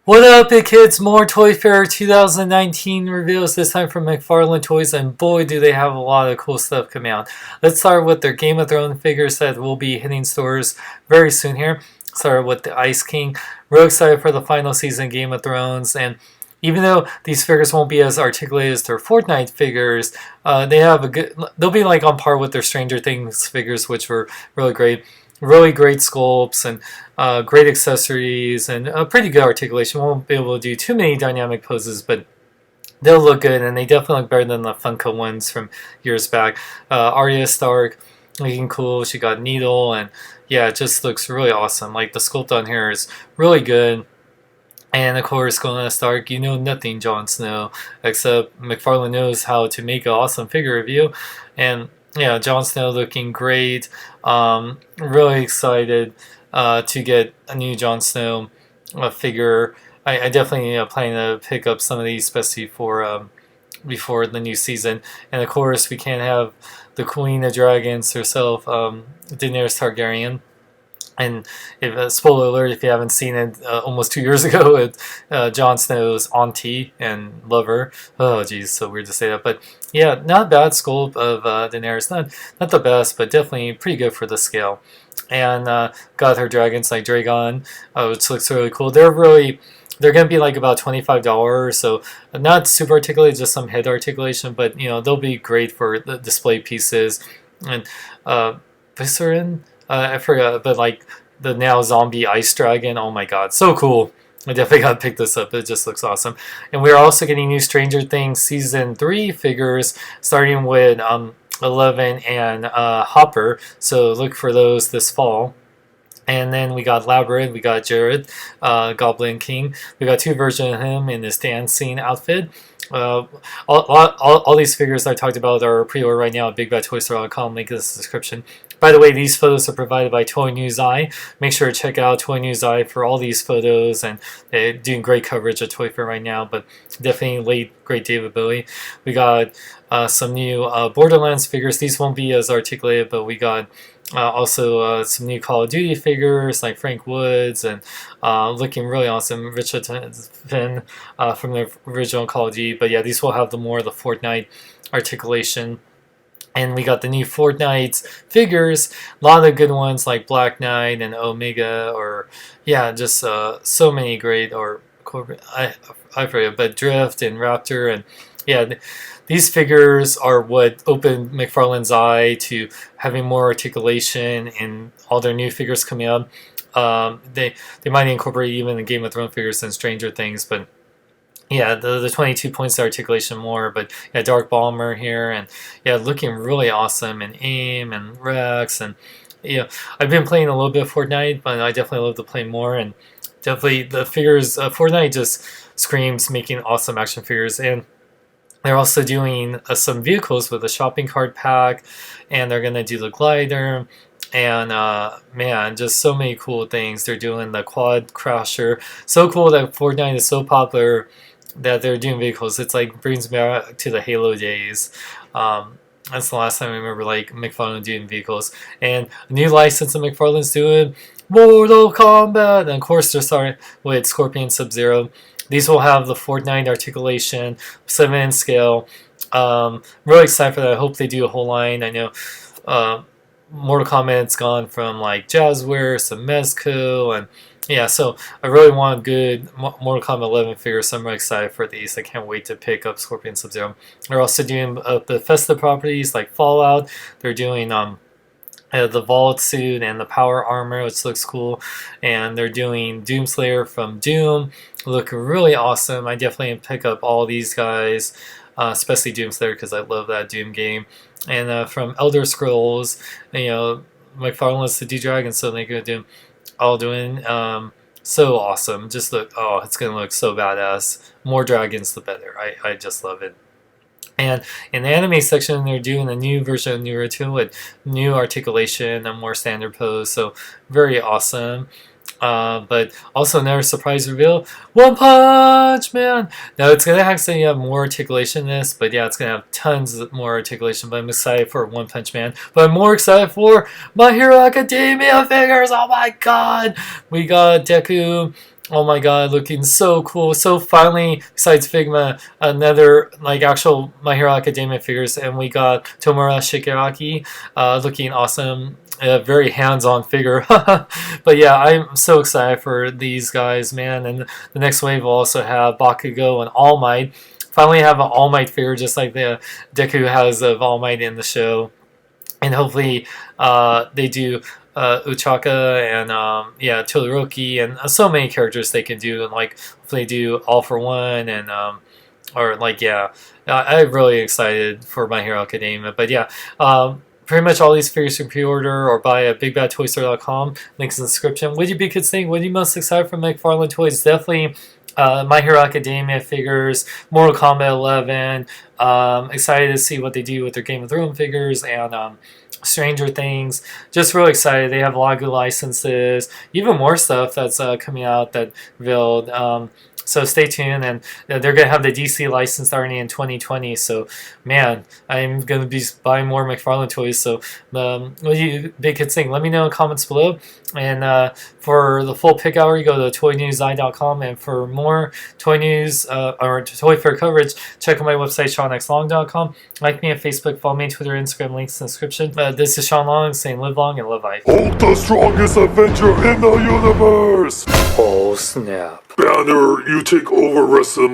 What up, big kids? More Toy Fair 2019 reveals, this time from McFarlane Toys, and boy, do they have a lot of cool stuff coming out. Let's start with their Game of Thrones figures that will be hitting stores very soon here. Start with the Ice King. Real excited for the final season Game of Thrones, and even though these figures won't be as articulated as their Fortnite figures, they have a good. They'll be like on par with their Stranger Things figures, which were really great. Really great sculpts and great accessories and a pretty good articulation. Won't be able to do too many dynamic poses, but they'll look good, and they definitely look better than the Funko ones from years back. Arya Stark looking cool. She got Needle, and yeah, it just looks really awesome. Like the sculpt on here is really good. And of course, Lyanna Stark, you know nothing, Jon Snow, except McFarlane knows how to make an awesome figure of you. And yeah, Jon Snow looking great. Really excited to get a new Jon Snow figure. I definitely plan to pick up some of these, especially for before the new season. And of course, we can't have the Queen of Dragons herself, Daenerys Targaryen. And if spoiler alert, if you haven't seen it, almost 2 years ago, with Jon Snow's auntie and lover. Oh, geez, so weird to say that, but yeah, not a bad sculpt of Daenerys. Not the best, but definitely pretty good for the scale. And got her dragons like Dragon, which looks really cool. They're gonna be like about $25, so not super articulated, just some head articulation, but you know they'll be great for the display pieces. And Viscerin. I forgot, but like the now zombie ice dragon. Oh my god, so cool! I definitely gotta pick this up. It just looks awesome. And we're also getting new Stranger Things season 3 figures, starting with 11 and Hopper. So look for those this fall. And then we got Labyrinth, we got Jared, Goblin King. We got two versions of him in this dancing outfit. All these figures I talked about are pre-order right now at BigBadToyStore.com. Link in the description. By the way, these photos are provided by Toy News Eye. Make sure to check out Toy News Eye for all these photos, and they're doing great coverage at Toy Fair right now, but definitely great David Bowie. We got some new Borderlands figures. These won't be as articulated, but we got also some new Call of Duty figures like Frank Woods, and looking really awesome. Richard Finn from the original Call of Duty. But yeah, these will have the more of the Fortnite articulation. And we got the new Fortnite figures, a lot of good ones like Black Knight and Omega, or yeah, just so many great, or I forget, but Drift and Raptor, and yeah, these figures are what opened McFarlane's eye to having more articulation in all their new figures coming up. They might incorporate even the Game of Thrones figures and Stranger Things, but yeah, the 22 points of articulation more, but yeah, Dark Bomber here, and yeah, looking really awesome, and AIM and Rex, and yeah, I've been playing a little bit of Fortnite, but I definitely love to play more, and definitely the figures, Fortnite just screams making awesome action figures, and they're also doing some vehicles with a shopping cart pack, and they're gonna do the glider. And man, just so many cool things. They're doing the quad crasher. So cool that Fortnite is so popular that they're doing vehicles. It's like brings me back to the Halo days. That's the last time I remember like McFarlane doing vehicles. And a new license that McFarlane's doing, Mortal Kombat. And of course they're starting with Scorpion Sub-Zero. These will have the Fortnite articulation, 7-inch scale. Really excited for that. I hope they do a whole line. I know Mortal Kombat's gone from like Jazzware, some Mezco, and yeah, so I really want a good Mortal Kombat 11 figure, so I'm really excited for these. I can't wait to pick up Scorpion Sub-Zero. They're also doing Bethesda properties like Fallout. They're doing the Vault suit and the Power Armor, which looks cool, and they're doing Doomslayer from Doom. Look really awesome. I definitely pick up all these guys, especially Doomslayer because I love that Doom game. And from Elder Scrolls, you know, McFarlane wants to do dragons, so they're gonna do all doing so awesome. Just look, oh, it's gonna look so badass. More dragons, the better. I just love it. And in the anime section, they're doing a new version of Naruto with new articulation and more standard pose. So very awesome. But also another surprise reveal, One Punch Man! Now it's going to actually have more articulation in this, but yeah, it's going to have tons more articulation, but I'm excited for One Punch Man. But I'm more excited for My Hero Academia figures! Oh my god! We got Deku, Oh my god, looking so cool. So finally, besides Figma, another like actual My Hero Academia figures, and we got Tomura Shigaraki, looking awesome. A very hands-on figure. But yeah, I'm so excited for these guys, man. And the next wave will also have Bakugo and All Might. Finally have an All Might figure just like the Deku has of All Might in the show. And hopefully they do Uchaka and yeah, Todoroki and so many characters they can do, and like hopefully do All for One and or like yeah, I'm really excited for My Hero Academia. But yeah, pretty much all these figures you can pre-order or buy at bigbadtoystore.com. Links in the description. What do you be kids think? What are you most excited for McFarlane toys? Definitely My Hero Academia figures, Mortal Kombat 11. Excited to see what they do with their Game of Thrones figures and Stranger Things. Just really excited. They have a lot of good licenses, even more stuff that's coming out that revealed. So stay tuned, and they're gonna have the DC license starting in 2020. So, man, I'm gonna be buying more McFarlane toys. So, what do you big kids think? Let me know in the comments below. And for the full pick hour, you go to toynewseye.com, and for more toy news or toy fair coverage, check out my website SeanXLong.com. Like me on Facebook, follow me on Twitter, Instagram, links in the description. This is Sean Long saying live long and live life. Hold the strongest Avenger in the universe! Oh snap. Banner, you take over wrestling.